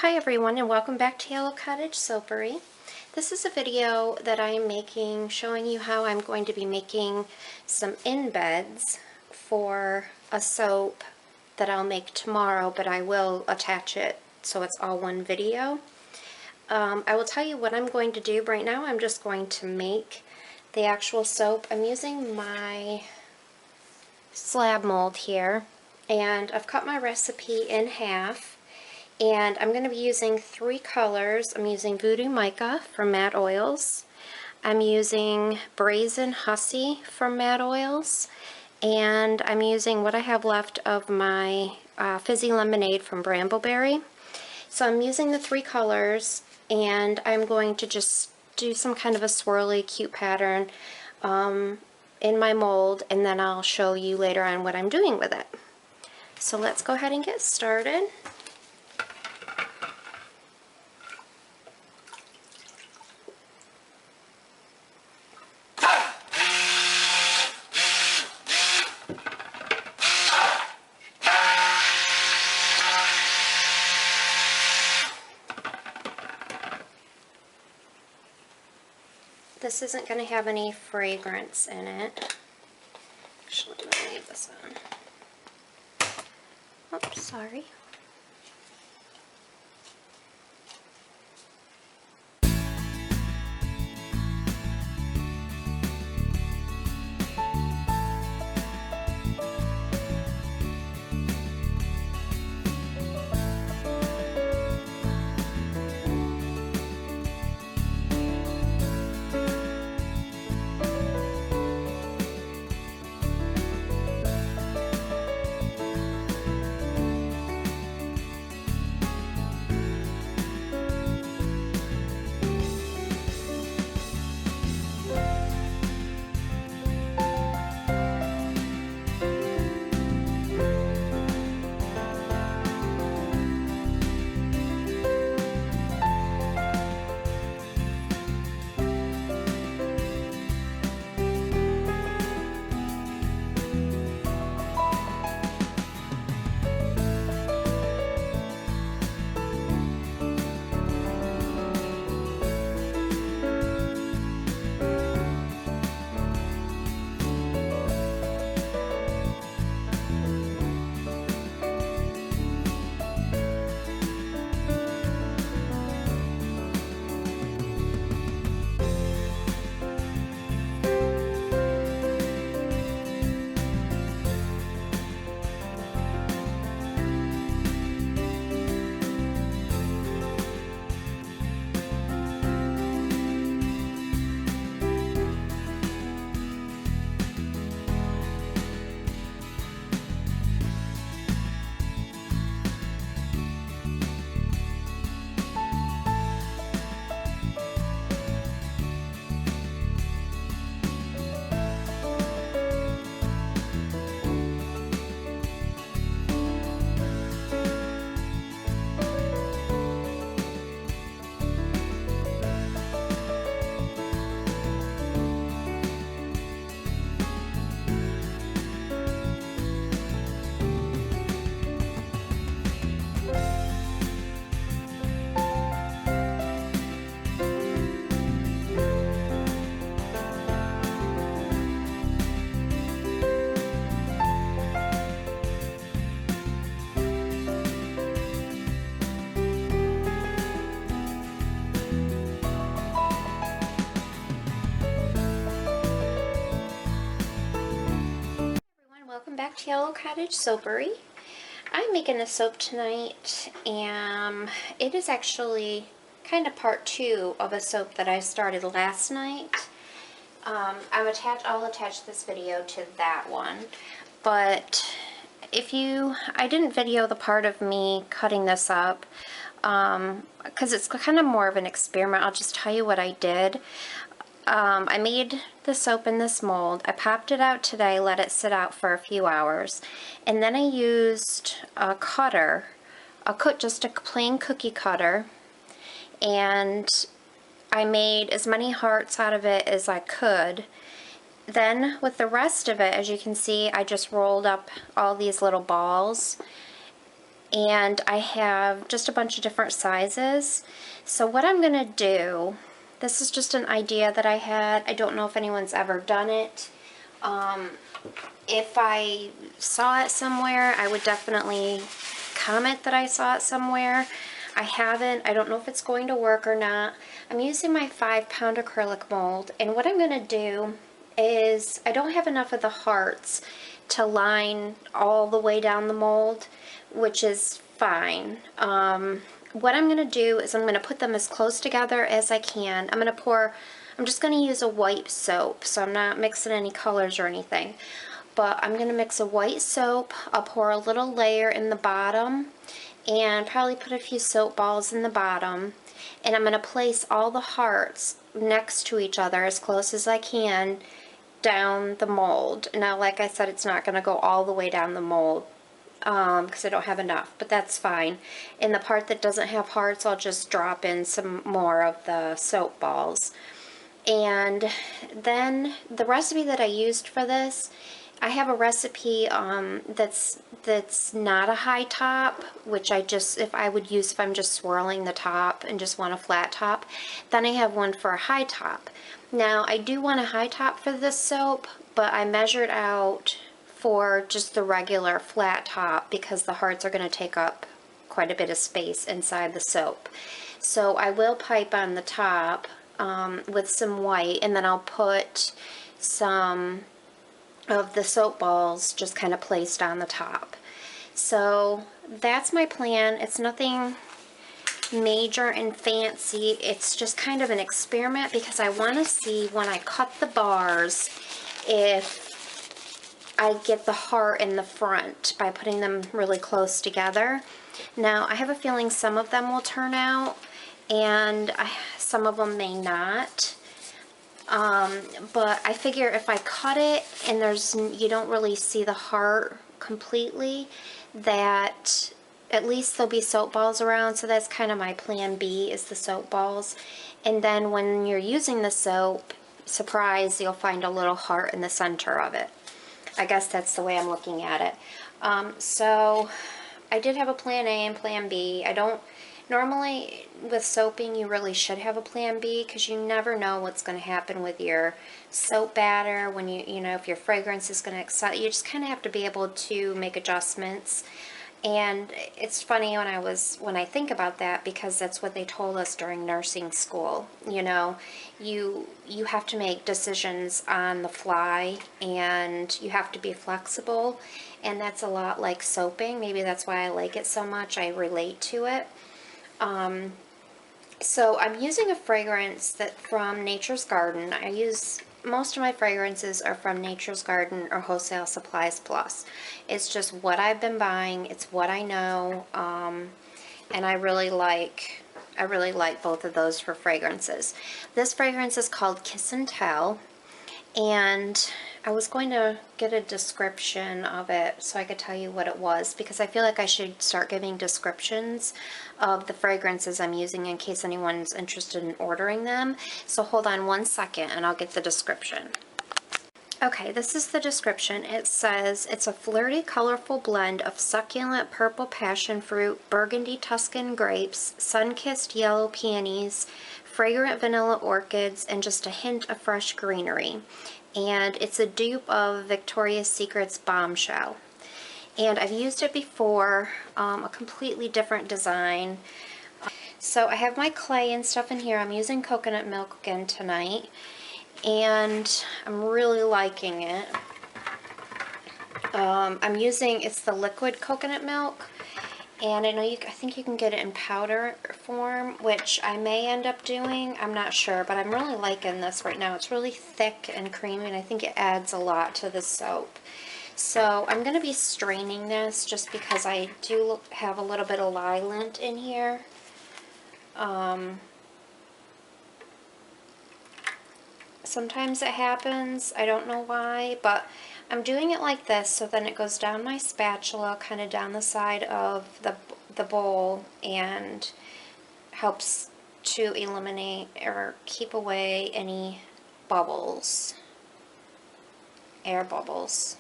Hi everyone, and welcome back to Yellow Cottage Soapery. This is a video that I am making showing you how I'm going to be making some embeds for a soap that I'll make tomorrow, but I will attach it so it's all one video. I will tell you what I'm going to do right now. I'm just going to make the actual soap. I'm using my slab mold here, and I've cut my recipe in half. And I'm going to be using three colors. I'm using Voodoo Mica from Matte Oils. I'm using Brazen Hussy from Matte Oils. And I'm using what I have left of my Fizzy Lemonade from Brambleberry. So I'm using the three colors, and I'm going to just do some kind of a swirly, cute pattern in my mold, and then I'll show you later on what I'm doing with it. So let's go ahead and get started. This isn't going to have any fragrance in it. Actually, let me leave this on. Oops, sorry. Welcome back to Yellow Cottage Soapery. I'm making a soap tonight, and it is actually kind of part two of a soap that I started last night. I'll attach this video to that one, but I didn't video the part of me cutting this up because it's kind of more of an experiment. I'll just tell you what I did. I made the soap in this mold. I popped it out today, let it sit out for a few hours, and then I used a cutter, just a plain cookie cutter, and I made as many hearts out of it as I could. Then with the rest of it, as you can see, I just rolled up all these little balls, and I have just a bunch of different sizes. So what I'm going to do, this is just an idea that I had. I don't know if anyone's ever done it. If I saw it somewhere, I would definitely comment that I saw it somewhere. I haven't. I don't know if it's going to work or not. I'm using my 5-pound acrylic mold, and what I'm going to do is, I don't have enough of the hearts to line all the way down the mold, which is fine. What I'm going to do is I'm going to put them as close together as I can. I'm just going to use a white soap, so I'm not mixing any colors or anything. But I'm going to mix a white soap. I'll pour a little layer in the bottom and probably put a few soap balls in the bottom. And I'm going to place all the hearts next to each other as close as I can down the mold. Now, like I said, it's not going to go all the way down the mold because I don't have enough, but that's fine. In the part that doesn't have hearts, I'll just drop in some more of the soap balls. And then the recipe that I used for this, I have a recipe that's not a high top, which if I'm just swirling the top and just want a flat top. Then I have one for a high top. Now, I do want a high top for this soap, but I measured out for just the regular flat top because the hearts are going to take up quite a bit of space inside the soap. So I will pipe on the top with some white, and then I'll put some of the soap balls just kind of placed on the top. So that's my plan. It's nothing major and fancy. It's just kind of an experiment because I want to see when I cut the bars if I get the heart in the front by putting them really close together. Now, I have a feeling some of them will turn out and some of them may not. But I figure if I cut it and you don't really see the heart completely, that at least there'll be soap balls around. So that's kind of my plan B, is the soap balls. And then when you're using the soap, surprise, you'll find a little heart in the center of it. I guess that's the way I'm looking at it. So I did have a plan A and plan B. Normally with soaping you really should have a plan B because you never know what's going to happen with your soap batter, when if your fragrance is going to excite. You just kind of have to be able to make adjustments. And it's funny when I think about that, because that's what they told us during nursing school. You have to make decisions on the fly, and you have to be flexible, and that's a lot like soaping. Maybe that's why I like it so much. I relate to it. So I'm using a fragrance from Nature's Garden. Most of my fragrances are from Nature's Garden or Wholesale Supplies Plus. It's just what I've been buying. It's what I know, and I really like both of those for fragrances. This fragrance is called Kiss and Tell, and I was going to get a description of it so I could tell you what it was, because I feel like I should start giving descriptions of the fragrances I'm using in case anyone's interested in ordering them. So hold on one second and I'll get the description. Okay, this is the description. It says, it's a flirty, colorful blend of succulent purple passion fruit, burgundy Tuscan grapes, sun-kissed yellow peonies, fragrant vanilla orchids, and just a hint of fresh greenery. And it's a dupe of Victoria's Secret's Bombshell. And I've used it before, a completely different design. So I have my clay and stuff in here. I'm using coconut milk again tonight, and I'm really liking it. It's the liquid coconut milk, and I think you can get it in powder form, which I may end up doing. I'm not sure, but I'm really liking this right now. It's really thick and creamy, and I think it adds a lot to the soap. So I'm going to be straining this just because I do have a little bit of lye lint in here. Sometimes it happens, I don't know why, but I'm doing it like this so then it goes down my spatula, kind of down the side of the bowl, and helps to eliminate or keep away any bubbles, air bubbles.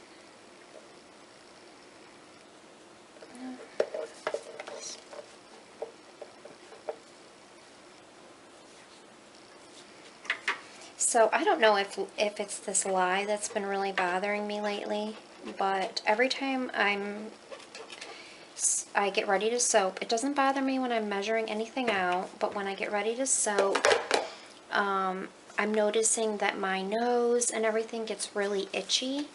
So I don't know if it's this lye that's been really bothering me lately, but every time I get ready to soap, it doesn't bother me when I'm measuring anything out, but when I get ready to soap, I'm noticing that my nose and everything gets really itchy.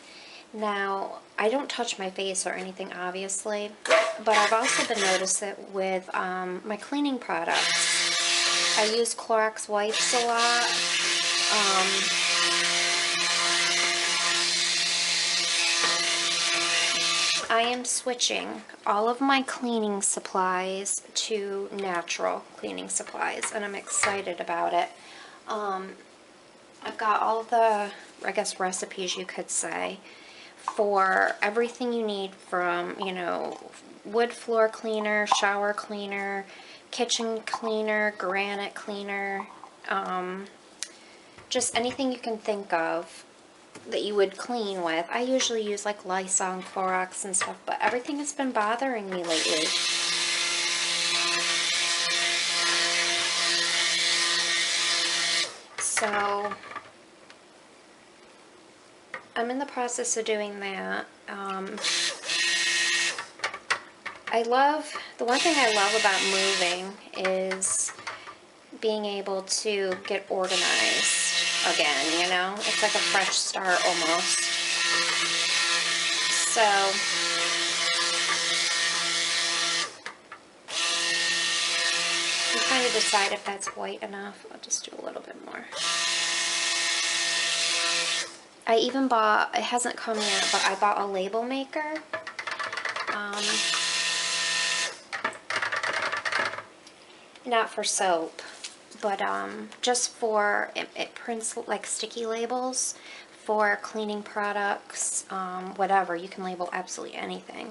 Now, I don't touch my face or anything, obviously, but I've also been noticing it with my cleaning products. I use Clorox wipes a lot. I am switching all of my cleaning supplies to natural cleaning supplies, and I'm excited about it. I've got all the, I guess, recipes you could say for everything you need from, you know, wood floor cleaner, shower cleaner, kitchen cleaner, granite cleaner, just anything you can think of that you would clean with. I usually use like Lysol and Clorox and stuff, but everything has been bothering me lately. So I'm in the process of doing that. The one thing I love about moving is being able to get organized again, you know? It's like a fresh start almost. So I'm trying to decide if that's white enough. I'll just do a little bit more. I even bought, it hasn't come yet, but I bought a label maker. Not for soap, but just for, it prints like sticky labels for cleaning products, whatever. You can label absolutely anything.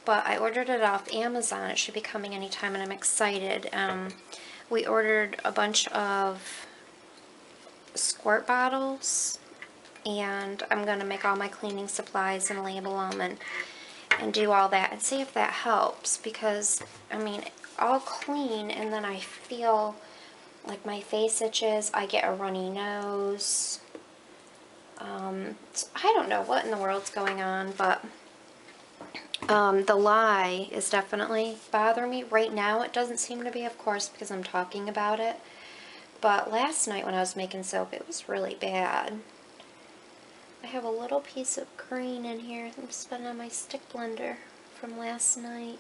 But I ordered it off Amazon. It should be coming anytime, and I'm excited. We ordered a bunch of squirt bottles, and I'm going to make all my cleaning supplies and label them and do all that and see if that helps, because, I mean, I'll clean and then I feel like my face itches, I get a runny nose. So I don't know what in the world's going on, but the lye is definitely bothering me. Right now it doesn't seem to be, of course, because I'm talking about it. But last night when I was making soap, it was really bad. I have a little piece of green in here I'm spun on my stick blender from last night.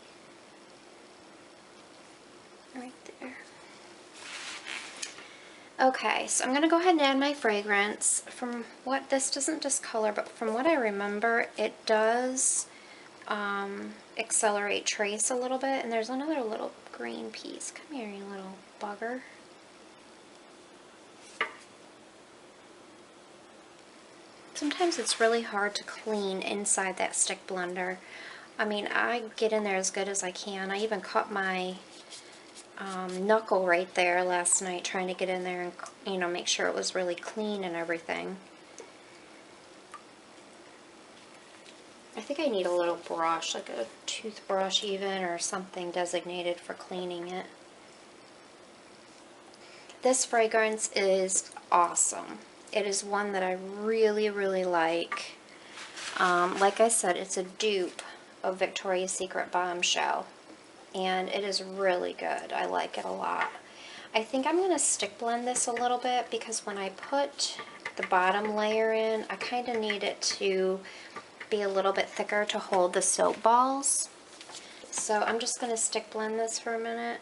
Right there. Okay, so I'm going to go ahead and add my fragrance. From what, this doesn't discolor, but from what I remember, it does accelerate trace a little bit. And there's another little green piece. Come here, you little bugger. Sometimes it's really hard to clean inside that stick blender. I mean, I get in there as good as I can. I even cut my knuckle right there last night trying to get in there and, you know, make sure it was really clean and everything. I think I need a little brush, like a toothbrush even, or something designated for cleaning it. This fragrance is awesome. It is one that I really, really like. Like I said, it's a dupe of Victoria's Secret Bombshell, and it is really good. I like it a lot. I think I'm going to stick blend this a little bit, because when I put the bottom layer in, I kind of need it to be a little bit thicker to hold the soap balls. So I'm just going to stick blend this for a minute.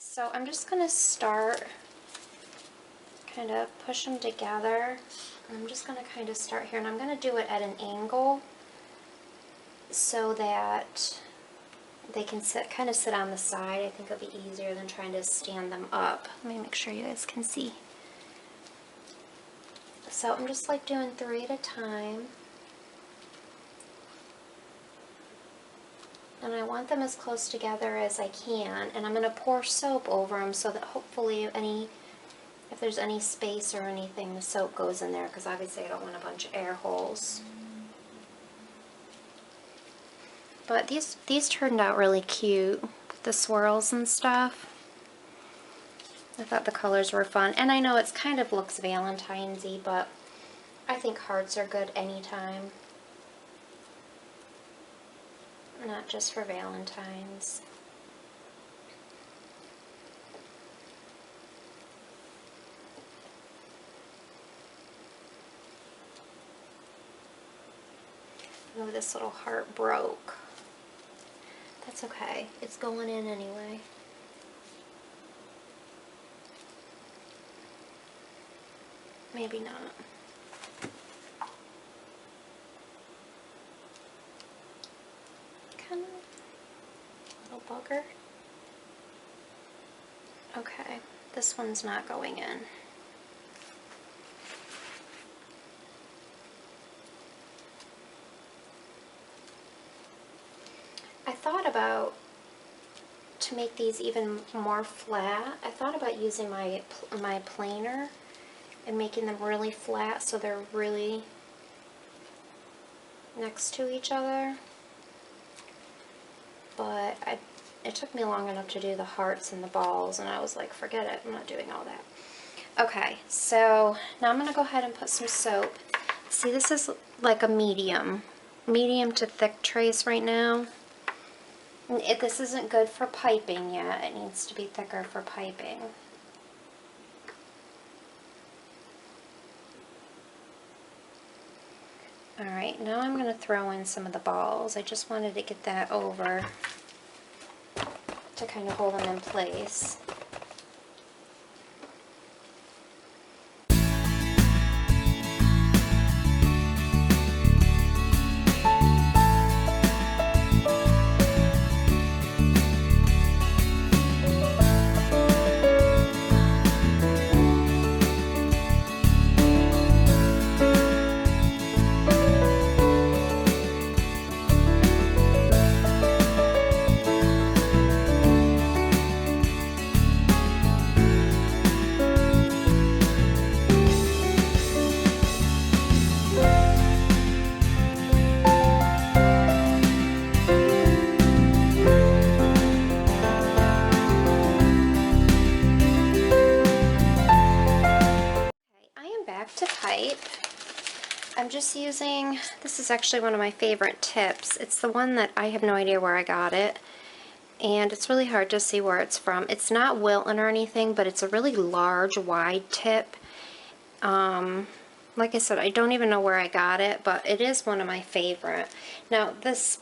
So I'm just going to start, kind of push them together. I'm just going to kind of start here, and I'm going to do it at an angle so that they can kind of sit on the side. I think it'll be easier than trying to stand them up. Let me make sure you guys can see. So I'm just like doing 3 at a time. And I want them as close together as I can. And I'm going to pour soap over them so that hopefully if there's any space or anything, the soap goes in there, because obviously I don't want a bunch of air holes. But these turned out really cute with the swirls and stuff. I thought the colors were fun. And I know it's kind of looks Valentine's-y, but I think hearts are good anytime. Not just for Valentine's. Oh, this little heart broke. That's okay. It's going in anyway. Maybe not. Kind of little bugger. Okay, this one's not going in. I thought about, to make these even more flat, I thought about using my planer and making them really flat so they're really next to each other. But it took me long enough to do the hearts and the balls, and I was like, forget it, I'm not doing all that. Okay, so now I'm going to go ahead and put some soap. See, this is like a medium to thick trace right now. This isn't good for piping yet. It needs to be thicker for piping. Alright, now I'm going to throw in some of the balls. I just wanted to get that over to kind of hold them in place. To pipe, I'm just using, this is actually one of my favorite tips. It's the one that I have no idea where I got it, and it's really hard to see where it's from. It's not Wilton or anything, but it's a really large, wide tip. Like I said, I don't even know where I got it, but it is one of my favorite. Now, this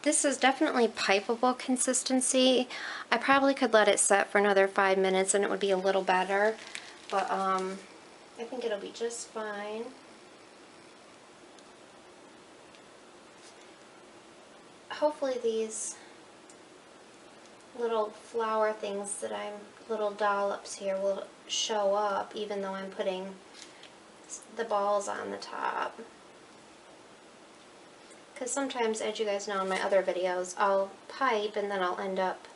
is definitely pipeable consistency. I probably could let it set for another 5 minutes and it would be a little better, but I think it'll be just fine. Hopefully these little flower things that little dollops here will show up even though I'm putting the balls on the top. Because sometimes, as you guys know in my other videos, I'll pipe and then I'll end up,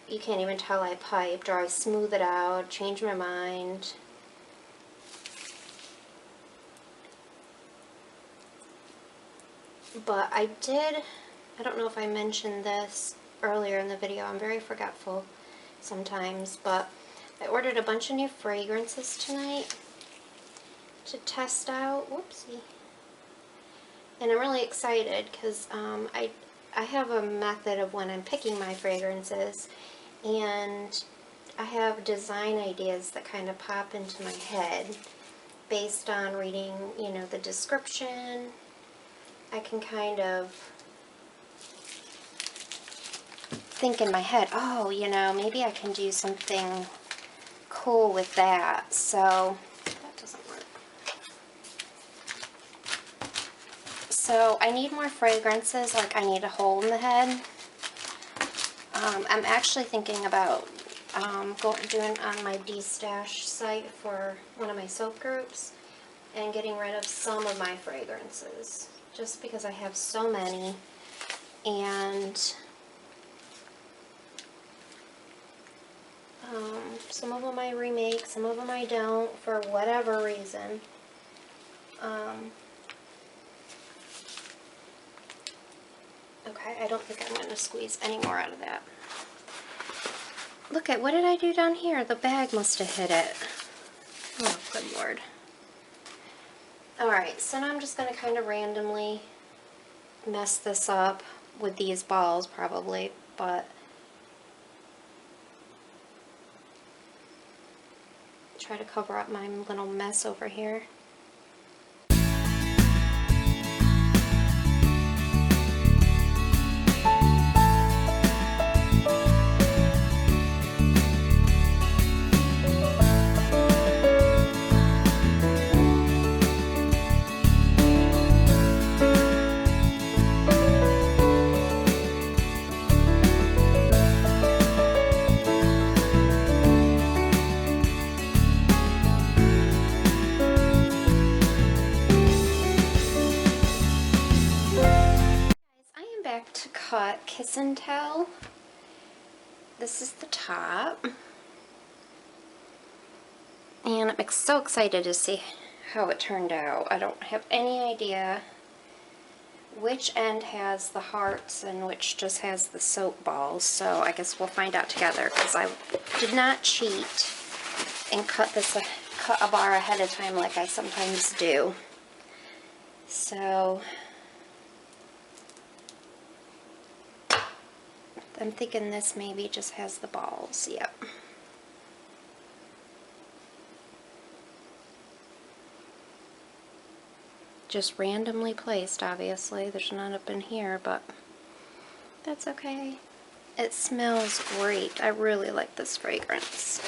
you can't even tell I piped, or I smooth it out, change my mind. But I don't know if I mentioned this earlier in the video, I'm very forgetful sometimes, but I ordered a bunch of new fragrances tonight to test out. Whoopsie. And I'm really excited because I have a method of when I'm picking my fragrances, and I have design ideas that kind of pop into my head based on reading, you know, the description. I can kind of think in my head, oh, you know, maybe I can do something cool with that. So that doesn't work. So I need more fragrances, like I need a hole in the head. I'm actually thinking about doing on my D-Stash site for one of my soap groups and getting rid of some of my fragrances, just because I have so many, and some of them I remake, some of them I don't, for whatever reason. Okay, I don't think I'm going to squeeze any more out of that. Look at, what did I do down here? The bag must have hit it. Oh, good Lord. Alright, so now I'm just going to kind of randomly mess this up with these balls, probably, but try to cover up my little mess over here. To cut Kiss and Tell. This is the top, and I'm so excited to see how it turned out. I don't have any idea which end has the hearts and which just has the soap balls, so I guess we'll find out together, because I did not cheat and cut a bar ahead of time like I sometimes do. So I'm thinking this maybe just has the balls. Yep. Just randomly placed, obviously. There's none up in here, but that's okay. It smells great. I really like this fragrance.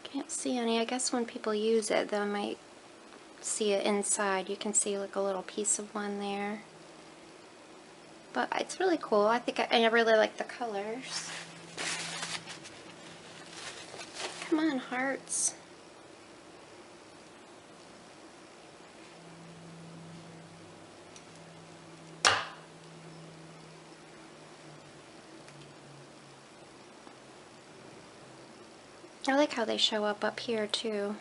Can't see any. I guess when people use it, they might see it inside. You can see like a little piece of one there. But it's really cool. I think I really like the colors. Come on, hearts. I like how they show up here too.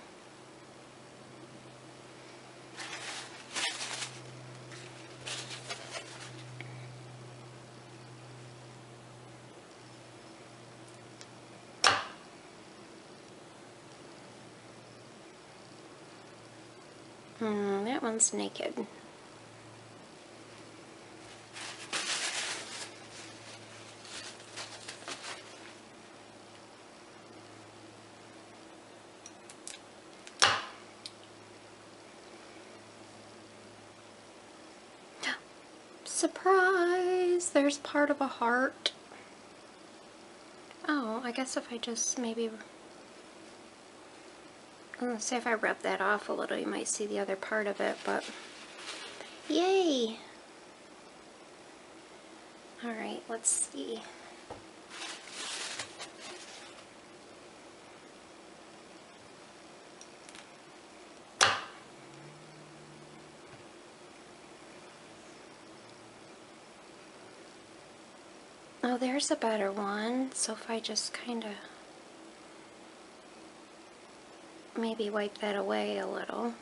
That one's naked. Surprise! There's part of a heart. Oh, I guess if I just maybe... Let's see if I rub that off a little, you might see the other part of it, but... Yay! Alright, let's see. Oh, there's a better one. So if I just kind of maybe wipe that away a little.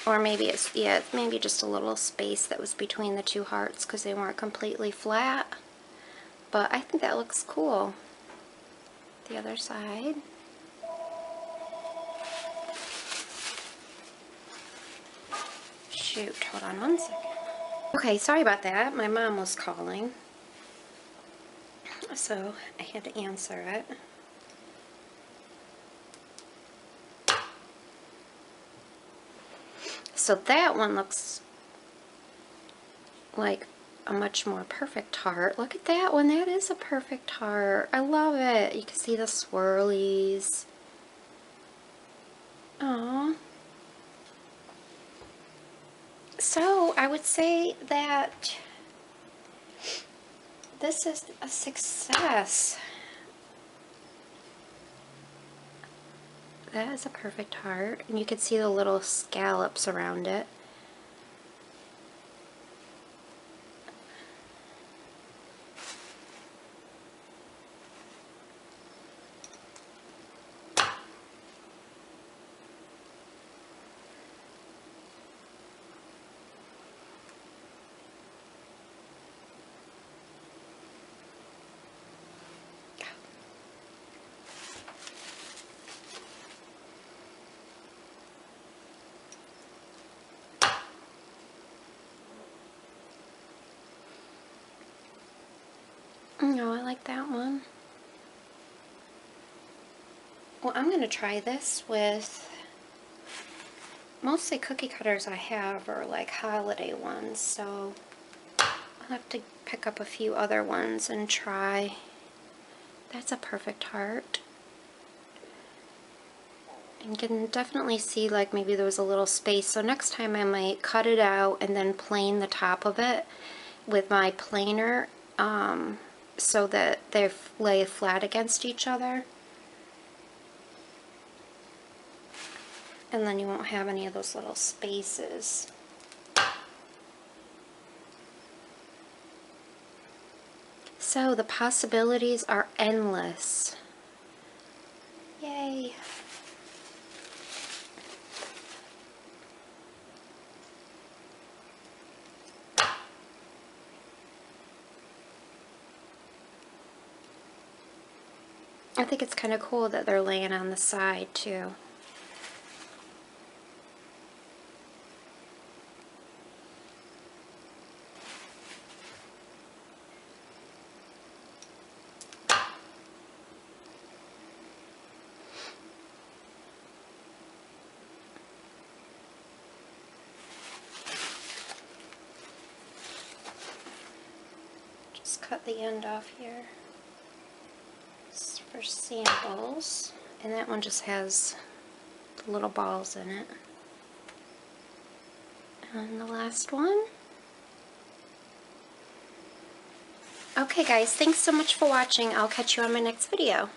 Or maybe it's, yeah, maybe just a little space that was between the two hearts because they weren't completely flat. But I think that looks cool. The other side. Shoot, hold on one second. Okay, sorry about that. My mom was calling. so I had to answer it. So that one looks like a much more perfect heart. Look at that one. That is a perfect heart. I love it. You can see the swirlies. Aww. So I would say that this is a success. That is a perfect heart. And you can see the little scallops around it. No, I like that one. Well, I'm going to try this with, mostly cookie cutters I have are like holiday ones, so I'll have to pick up a few other ones and try. That's a perfect heart. You can definitely see like maybe there was a little space, so next time I might cut it out and then plane the top of it with my planer, so that they lay flat against each other. And then you won't have any of those little spaces. So the possibilities are endless. Yay! I think it's kind of cool that they're laying on the side too. Just cut the end off here. For samples, and that one just has the little balls in it. And the last one. Okay guys, thanks so much for watching. I'll catch you on my next video.